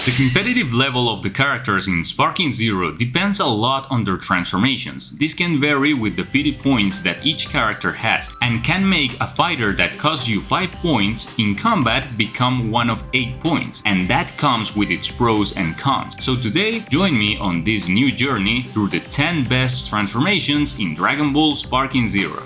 The competitive level of the characters in Sparking Zero depends a lot on their transformations. This can vary with the pity points that each character has, and can make a fighter that costs you 5 points in combat become one of 8 points, and that comes with its pros and cons. So today, join me on this new journey through the 10 best transformations in Dragon Ball Sparking Zero.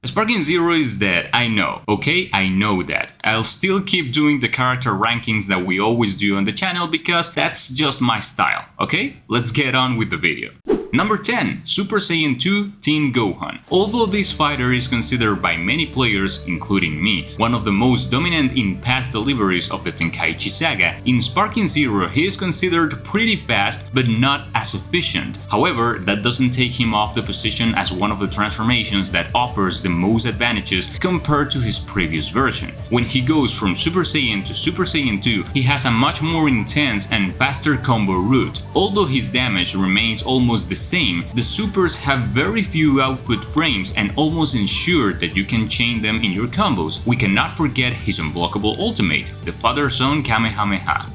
Sparking Zero is dead, I know, okay? I know that. I'll still keep doing the character rankings that we always do on the channel because that's just my style, okay? Let's get on with the video. Number 10. Super Saiyan 2 Teen Gohan. Although this fighter is considered by many players, including me, one of the most dominant in past deliveries of the Tenkaichi saga, in Sparking Zero he is considered pretty fast but not as efficient. However, that doesn't take him off the position as one of the transformations that offers the most advantages compared to his previous version. When he goes from Super Saiyan to Super Saiyan 2, he has a much more intense and faster combo route. Although his damage remains almost the same, the supers have very few output frames and almost ensure that you can chain them in your combos. We cannot forget his unblockable ultimate, the Father-Son Kamehameha.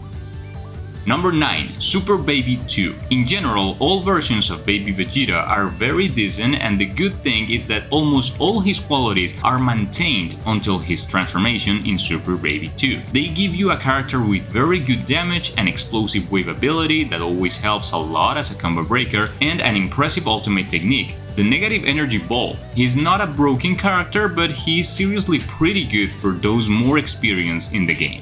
Number 9. Super Baby 2. In general, all versions of Baby Vegeta are very decent, and the good thing is that almost all his qualities are maintained until his transformation in Super Baby 2. They give you a character with very good damage, an explosive wave ability that always helps a lot as a combo breaker, and an impressive ultimate technique, the Negative Energy Ball. He's not a broken character, but he's seriously pretty good for those more experienced in the game.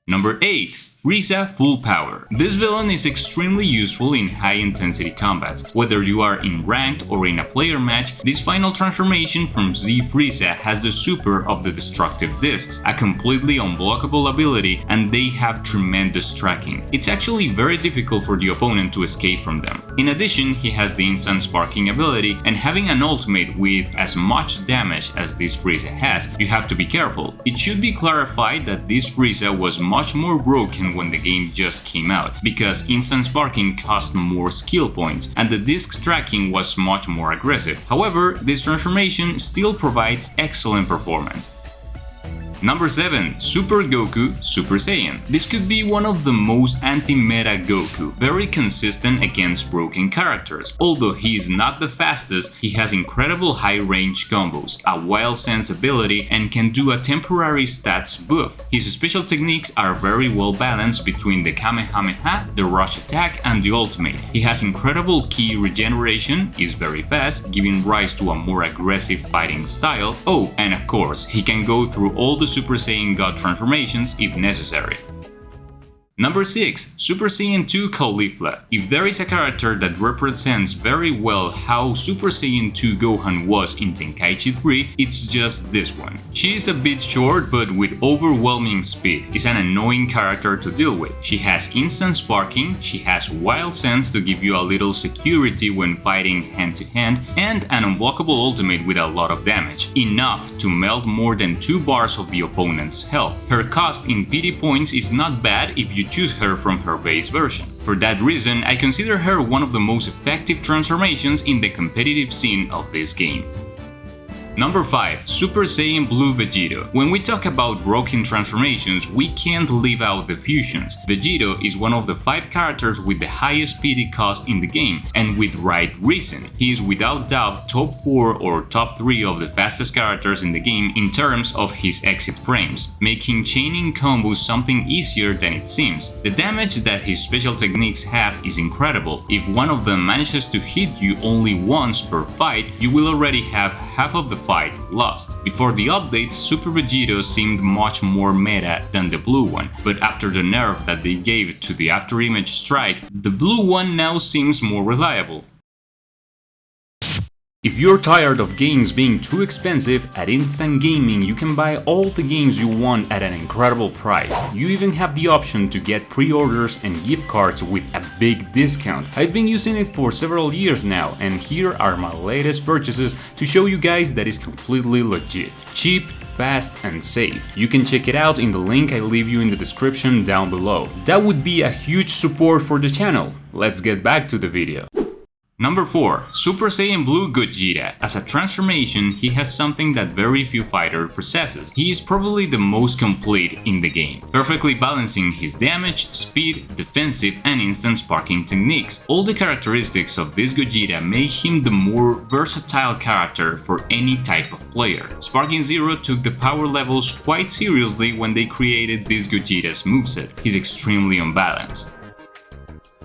Number 8. Frieza Full Power. This villain is extremely useful in high-intensity combats. Whether you are in ranked or in a player match, this final transformation from Z Frieza has the super of the destructive discs, a completely unblockable ability, and they have tremendous tracking. It's actually very difficult for the opponent to escape from them. In addition, he has the instant sparking ability, and having an ultimate with as much damage as this Frieza has, you have to be careful. It should be clarified that this Frieza was much more broken when the game just came out, because instant sparking cost more skill points and the disc tracking was much more aggressive. However, this transformation still provides excellent performance. Number 7. Super Goku Super Saiyan. This could be one of the most anti-meta Goku, very consistent against broken characters. Although he is not the fastest, he has incredible high-range combos, a wild sense ability, and can do a temporary stats buff. His special techniques are very well balanced between the Kamehameha, the rush attack, and the ultimate. He has incredible ki regeneration, is very fast, giving rise to a more aggressive fighting style. Oh, and of course, he can go through all the Super Saiyan God transformations if necessary. Number 6. Super Saiyan 2 Caulifla. If there is a character that represents very well how Super Saiyan 2 Gohan was in Tenkaichi 3, it's just this one. She is a bit short but with overwhelming speed, is an annoying character to deal with. She has instant sparking, she has wild sense to give you a little security when fighting hand to hand, and an unblockable ultimate with a lot of damage, enough to melt more than 2 bars of the opponent's health. Her cost in pity points is not bad if you choose her from her base version. For that reason, I consider her one of the most effective transformations in the competitive scene of this game. Number 5. Super Saiyan Blue Vegito. When we talk about broken transformations, we can't leave out the fusions. Vegito is one of the 5 characters with the highest PD cost in the game, and with right reason. He is without doubt top 4 or top 3 of the fastest characters in the game in terms of his exit frames, making chaining combos something easier than it seems. The damage that his special techniques have is incredible. If one of them manages to hit you only once per fight, you will already have half of the fight lost. Before the updates, Super Vegito seemed much more meta than the blue one, but after the nerf that they gave to the After Image Strike, the blue one now seems more reliable. If you're tired of games being too expensive, at Instant Gaming you can buy all the games you want at an incredible price. You even have the option to get pre-orders and gift cards with a big discount. I've been using it for several years now, and here are my latest purchases to show you guys that is completely legit. Cheap, fast and safe. You can check it out in the link I leave you in the description down below. That would be a huge support for the channel. Let's get back to the video. Number 4. Super Saiyan Blue Gogeta. As a transformation, he has something that very few fighters possesses. He is probably the most complete in the game, perfectly balancing his damage, speed, defensive, and instant sparking techniques. All the characteristics of this Gogeta make him the more versatile character for any type of player. Sparking Zero took the power levels quite seriously when they created this Gogeta's moveset. He's extremely unbalanced.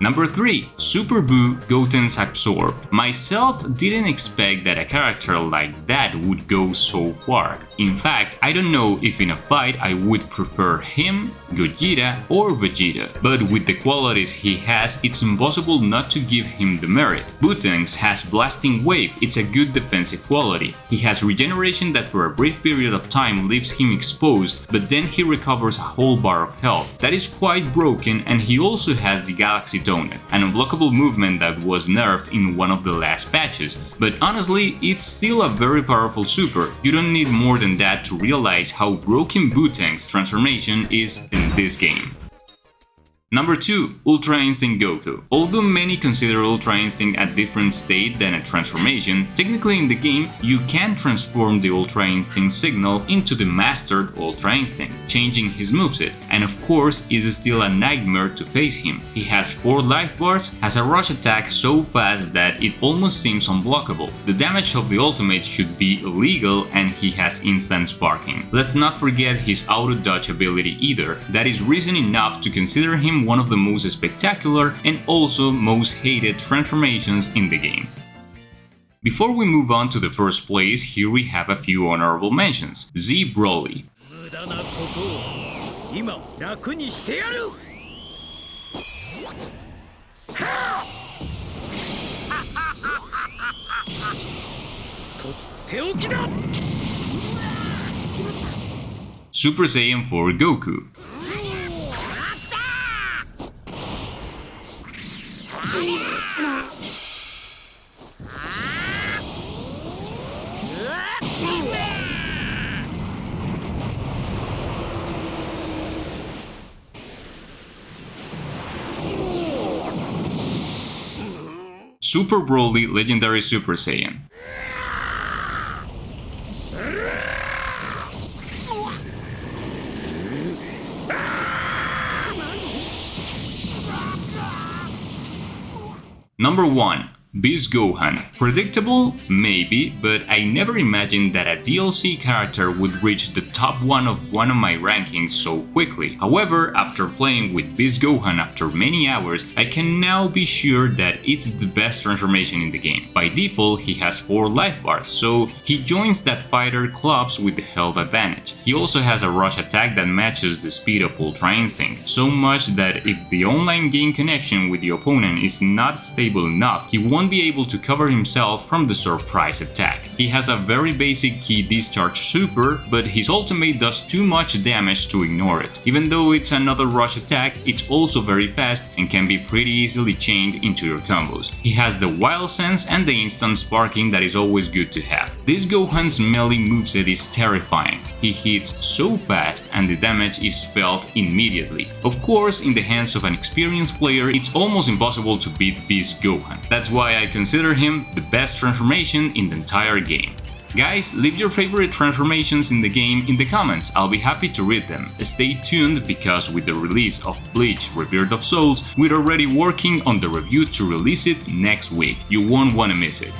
Number 3. Super Buu Gotenks Absorb. Myself didn't expect that a character like that would go so far. In fact, I don't know if in a fight I would prefer him, Gogeta, or Vegito, but with the qualities he has, it's impossible not to give him the merit. Buutenks has Blasting Wave, it's a good defensive quality. He has regeneration that for a brief period of time leaves him exposed, but then he recovers a whole bar of health. That is quite broken, and he also has the Galaxy Donut, an unblockable movement that was nerfed in one of the last patches, but honestly, it's still a very powerful super. You don't need more than that to realize how broken Buutenks' transformation is in this game. Number 2. Ultra Instinct Goku. Although many consider Ultra Instinct a different state than a transformation, technically in the game you can transform the Ultra Instinct signal into the mastered Ultra Instinct, changing his moveset, and of course is still a nightmare to face him. He has 4 life bars, has a rush attack so fast that it almost seems unblockable. The damage of the ultimate should be illegal, and he has instant sparking. Let's not forget his auto dodge ability either. That is reason enough to consider him one of the most spectacular and also most hated transformations in the game. Before we move on to the first place, here we have a few honorable mentions. Z Broly. Super Saiyan 4 Goku. Super Broly Legendary Super Saiyan. Number 1. Beast Gohan. Predictable? Maybe, but I never imagined that a DLC character would reach the top one of my rankings so quickly. However, after playing with Beast Gohan after many hours, I can now be sure that it's the best transformation in the game. By default, he has 4 life bars, so he joins that fighter clubs with the health advantage. He also has a rush attack that matches the speed of Ultra Instinct, so much that if the online game connection with the opponent is not stable enough, he won't be able to cover himself from the surprise attack. He has a very basic Ki Discharge super, but his ultimate does too much damage to ignore it. Even though it's another rush attack, it's also very fast and can be pretty easily chained into your combos. He has the Wild Sense and the instant sparking that is always good to have. This Gohan's melee moveset is terrifying. He hits so fast and the damage is felt immediately. Of course, in the hands of an experienced player, it's almost impossible to beat Beast Gohan. That's why I consider him the best transformation in the entire game. Guys, leave your favorite transformations in the game in the comments, I'll be happy to read them. Stay tuned because with the release of Bleach Rebirth of Souls, we're already working on the review to release it next week. You won't want to miss it.